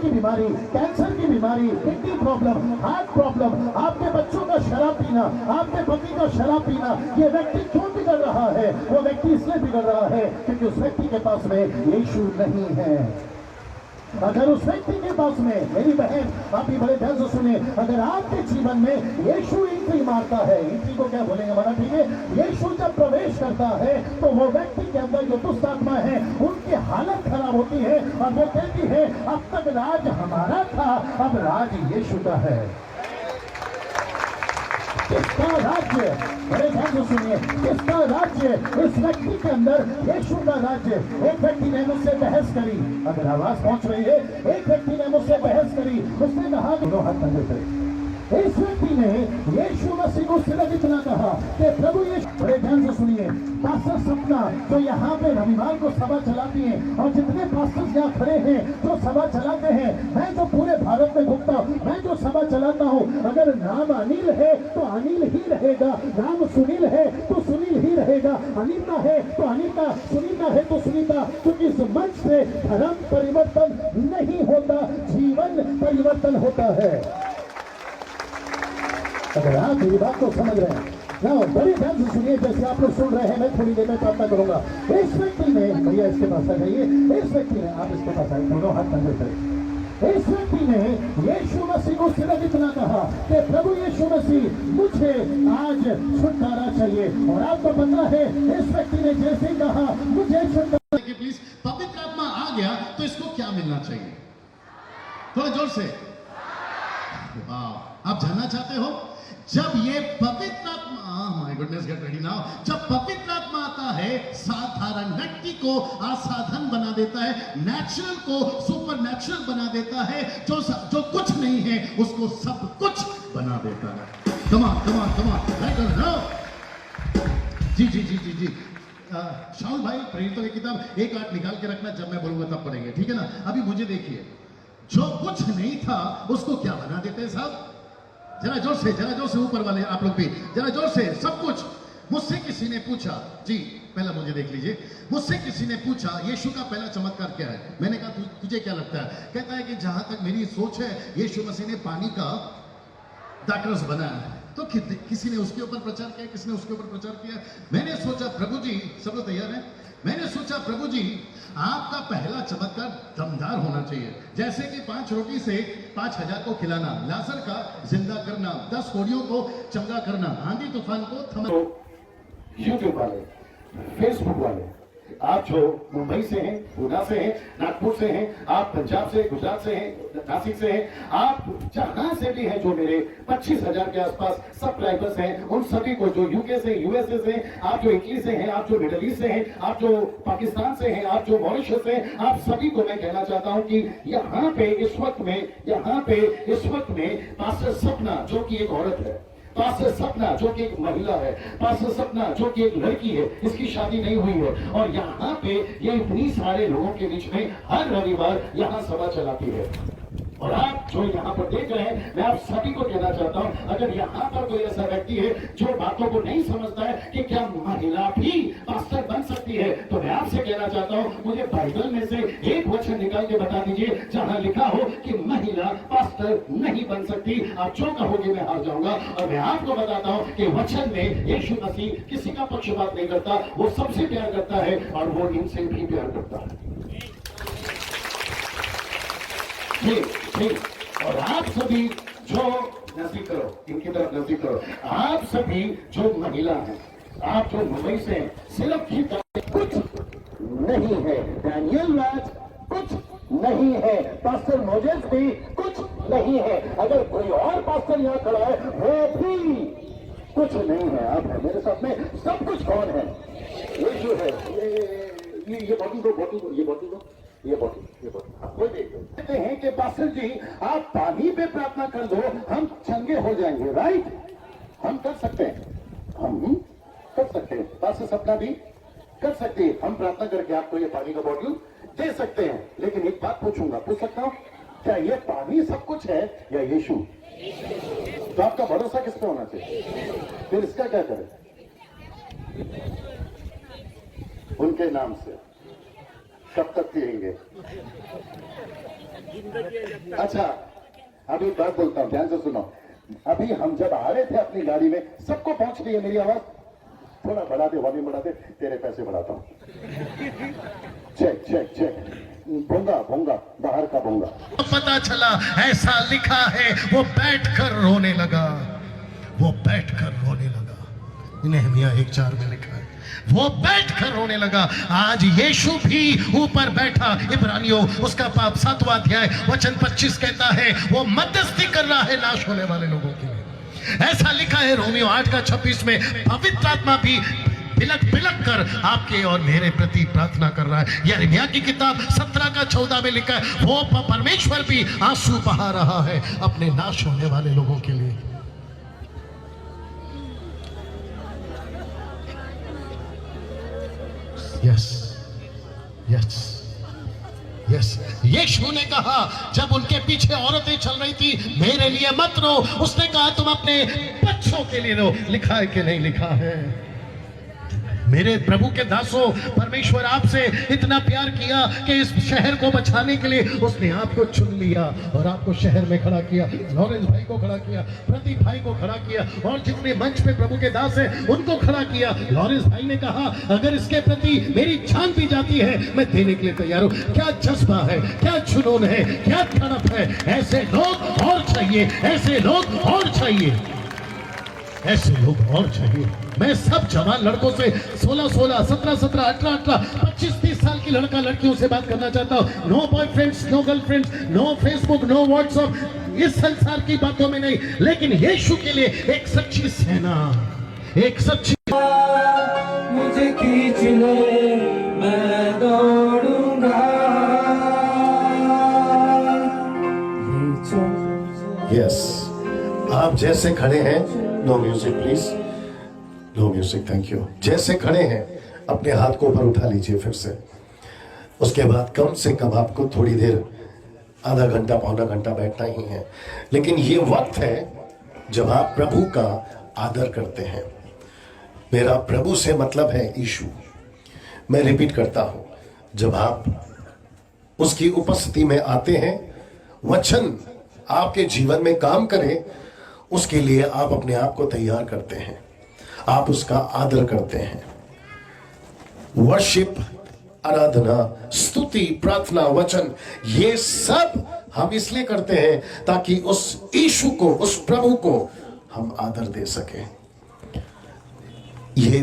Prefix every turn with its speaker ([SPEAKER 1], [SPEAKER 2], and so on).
[SPEAKER 1] की बीमारी, कैंसर की बीमारी, किडनी प्रॉब्लम, हार्ट प्रॉब्लम, आपके बच्चों का शराब पीना, आपके पति का शराब पीना, ये व्यक्ति क्यों बिगड़ रहा है? वो व्यक्ति इसलिए बिगड़ रहा है क्योंकि उस व्यक्ति के पास में यीशु नहीं है। अगर उस व्यक्ति के पास में, मेरी बहन आप भी बड़े ध्यान से सुने, अगर आपके जीवन में यीशु एंट्री मारता है, एंट्री को क्या बोलेंगे मराठी में, यीशु जब प्रवेश करता है तो वो व्यक्ति के अंदर जो दुष्ट आत्मा है उनकी हालत खराब होती है और वो कहती है अब तक राज हमारा था, अब राज यीशु का है। किसका राज्य? बड़े ध्यान से सुनिए, किसका राज्य? इस व्यक्ति के अंदर यीशु का राज्य। एक व्यक्ति ने मुझसे बहस करी, अगर आवाज पहुंच रही है, एक व्यक्ति ने मुझसे बहस करी, उसने कहा दोनों हाथ कंधे पे। इस व्यक्ति ने यीशु मसीह को सिर्फ इतना कहा कि प्रभु यीशु, बड़े ध्यान से सुनिए, पास्टर सपना जो यहाँ पे रविवार को सभा चलाती हैं और जितने पास्टर्स यहाँ खड़े हैं जो सभा चलाते हैं, मैं जो पूरे भारत में घूमता हूँ, मैं जो सभा चलाता हूँ, अगर नाम अनिल है तो अनिल ही रहेगा, नाम सुनील है तो सुनील ही रहेगा, अनीता है तो अनीता, सुनीता है तो सुनीता, क्योंकि इस मंच से धर्म परिवर्तन नहीं होता, जीवन परिवर्तन होता है। अगर आप मेरी बात को समझ रहे हैं ना, बड़ी ध्यान से सुनिए, जैसे आप लोग सुन रहे हैं, मैं थोड़ी देर में प्रार्थना करूंगा। इस व्यक्ति ने, भैया इसके पास आ जाइए, इस व्यक्ति ने, आप इसके पास आए, दोनों हाथ कंधे पे। इस व्यक्ति ने यीशु मसीह को सिर्फ इतना कहा कि प्रभु यीशु मसीह मुझे आज छुटकारा चाहिए, और आपको पता है इस व्यक्ति ने जैसे ही कहा मुझे छुटकारा,
[SPEAKER 2] प्लीज, पवित्र आत्मा आ गया तो इसको क्या मिलना चाहिए? थोड़ा जोर से। आप जानना चाहते हो, जब ये पवित्र आत्मा, my goodness get ready now, जब पवित्र आत्मा आता है, साधारण व्यक्ति को असाधारण बना देता है, नेचुरल को सुपर नेचुरल बना देता है, जो कुछ नहीं है उसको सब कुछ बना देता है। Come on come on come on, right और नो। जी जी जी जी जी शाहुल भाई, प्रेरितों की किताब 1:8 निकाल के रखना, जब मैं बोलूंगा तब पढ़ेंगे, ठीक है ना? अभी मुझे देखिए, जो कुछ नहीं था उसको क्या बना देते हैं साहब? जरा जोर से ऊपर वाले आप लोग भी जरा जोर से, सब कुछ। मुझसे किसी ने पूछा, जी पहला मुझे देख लीजिए, मुझसे किसी ने पूछा यीशु का पहला चमत्कार क्या है? मैंने कहा तुझे क्या लगता है? कहता है कि जहां तक मेरी सोच है, यीशु मसीह ने पानी का दाखरस बनाया है। तो किसी ने उसके ऊपर प्रचार किया, किसी ने उसके ऊपर प्रचार किया। मैंने सोचा प्रभु जी, सब लोग तैयार हैं? मैंने सोचा प्रभु जी, आपका पहला चमत्कार दमदार होना चाहिए, जैसे कि 5 रोटी से 5000 को खिलाना, लाजर का जिंदा करना, 10 कोड़ियों को चंगा करना, आंधी तूफान को थमा।
[SPEAKER 1] यूट्यूब वाले, फेसबुक वाले, आप जो मुंबई से हैं, पूना से हैं, नागपुर से हैं, आप पंजाब से, गुजरात से हैं, नासिक से हैं, आप जहां से भी हैं, जो मेरे 25,000 के आसपास सब्सक्राइबर्स हैं, उन सभी को, जो यूके से, यूएसए से, आप जो इटली से हैं, आप जो मिडल ईस्ट से हैं, आप जो पाकिस्तान से हैं, आप जो मॉरिशस से, आप सभी को मैं कहना चाहता हूं कि यहाँ पे इस वक्त में पास्टर सपना, जो कि एक औरत है, पास्टर सपना जो कि एक महिला है, पास्टर सपना जो कि एक लड़की है, इसकी शादी नहीं हुई है, और यहाँ पे ये इतनी सारे लोगों के बीच में हर रविवार यहाँ सभा चलाती है। और आप जो यहाँ पर देख रहे हैं, मैं आप सभी को कहना चाहता हूँ, अगर यहाँ पर कोई ऐसा व्यक्ति है जो बातों को नहीं समझता है कि क्या महिला भी पास्टर बन सकती है, तो मैं आपसे कहना चाहता हूँ, मुझे बाइबल में से एक वचन निकाल के बता दीजिए जहाँ लिखा हो कि महिला पास्टर नहीं बन सकती। आप जो कहोगे मैं हार जाऊंगा। और मैं आपको बताता हूँ कि वचन में यीशु मसीह किसी का पक्षपात नहीं करता, वो सबसे प्यार करता है और वो इनसे भी प्यार करता है। ठीक। और आप सभी जो नजदीक करो, इनकी तरफ नजदीक करो, आप सभी जो महिला हैं, आप जो मुंबई से हैं, सिर्फ कुछ नहीं है, डैनियल राज कुछ नहीं है, पास्टर मोजेस भी कुछ नहीं है, अगर कोई और पास्टर यहाँ खड़ा है वो भी कुछ नहीं है। आप है मेरे साथ में, सब कुछ कौन है? यीशु है। ये बॉटल दो, ये बॉटल कोई देखते हैं कि पास्टर जी आप पानी पे प्रार्थना कर दो, हम चंगे हो जाएंगे, राइट? हम कर सकते हैं, पास्टर सपना भी कर सकते हैं, हम प्रार्थना करके आपको ये पानी का बॉटल दे सकते हैं। लेकिन एक बात पूछ सकता हूँ, क्या ये पानी सब कुछ है या यीशु? तो आपका भरोसा किस पे होना चाहिए? फिर इसका क्या करें? उनके नाम से कब तक पिएंगे? अच्छा, अभी बात बोलता हूँ, ध्यान से सुनो। अभी हम जब आ रहे थे अपनी गाड़ी में, सबको पहुंच रही है मेरी आवाज। थोड़ा बढ़ा दे, वॉल्यूम बढ़ा दे, तेरे पैसे बढ़ाता हूँ। चेक चेक चेक, भोंगा भोंगा, बाहर का भोंगा।
[SPEAKER 2] पता चला ऐसा लिखा है, वो बैठकर रोने लगा, वो बैठकर रोने लगा। नहमिया 1:4 में लिखा है, वो बैठकर रोने लगा। आज यीशु भी ऊपर बैठा। इब्रानियों उसका 7वां अध्याय वचन 25 कहता है, वो मध्यस्थी कर रहा है नाश होने वाले लोगों के लिए। ऐसा लिखा है रोमियो 8:26 में, पवित्र आत्मा भी बिलक बिलक कर आपके और मेरे प्रति प्रार्थना कर रहा है। यिर्मयाह की किताब 17:14 में लिखा है, वो परमेश्वर भी आंसू बहा रहा है अपने नाश होने वाले लोगों के लिए। यस यस यस, यीशु ने कहा जब उनके पीछे औरतें चल रही थी, मेरे लिए मत रो। उसने कहा तुम अपने बच्चों के लिए रो। लिखा है कि नहीं लिखा है? मेरे प्रभु के दासों, परमेश्वर आपसे इतना प्यार किया कि इस शहर को बचाने के लिए उसने आपको चुन लिया और आपको शहर में खड़ा किया। लॉरेंस भाई को खड़ा किया, प्रदीप भाई को खड़ा किया, और जितने मंच पे प्रभु के दास हैं उनको खड़ा किया। लॉरेंस भाई ने कहा अगर इसके प्रति मेरी जान भी जाती है, मैं देने के लिए तैयार हूँ। क्या जज्बा है, क्या जुनून है, क्या तड़प है। ऐसे लोग और चाहिए, ऐसे लोग और चाहिए, ऐसे लोग और चाहिए। मैं सब जवान लड़कों से 16, 17, 18, 25, 30 साल की लड़का लड़कियों से बात करना चाहता हूँ। No boyfriends, no girlfriends, no Facebook, no WhatsApp, इस संसार की बातों में नहीं, लेकिन यीशु के लिए एक सच्ची सेना, एक सच्ची।
[SPEAKER 3] मुझे खींच ले, मैं दौड़ूंगा।
[SPEAKER 2] यस, आप जैसे खड़े हैं, no music please, no music, thank you. जैसे खड़े हैं अपने हाथ को ऊपर उठा लीजिए फिर से। उसके बाद कम से कम आपको थोड़ी देर, आधा घंटा पौना घंटा बैठना ही है, लेकिन ये वक्त है जब आप प्रभु का आदर करते हैं। मेरा प्रभु से मतलब है यीशु। मैं रिपीट करता हूं, जब आप उसकी उपस्थिति में आते हैं, वचन आपके जीवन में काम करे, उसके लिए आप अपने आप को तैयार करते हैं, आप उसका आदर करते हैं। वर्शिप, आराधना, स्तुति, प्रार्थना, वचन, ये सब हम इसलिए करते हैं ताकि उस यीशु को, उस प्रभु को हम आदर दे सकें। ये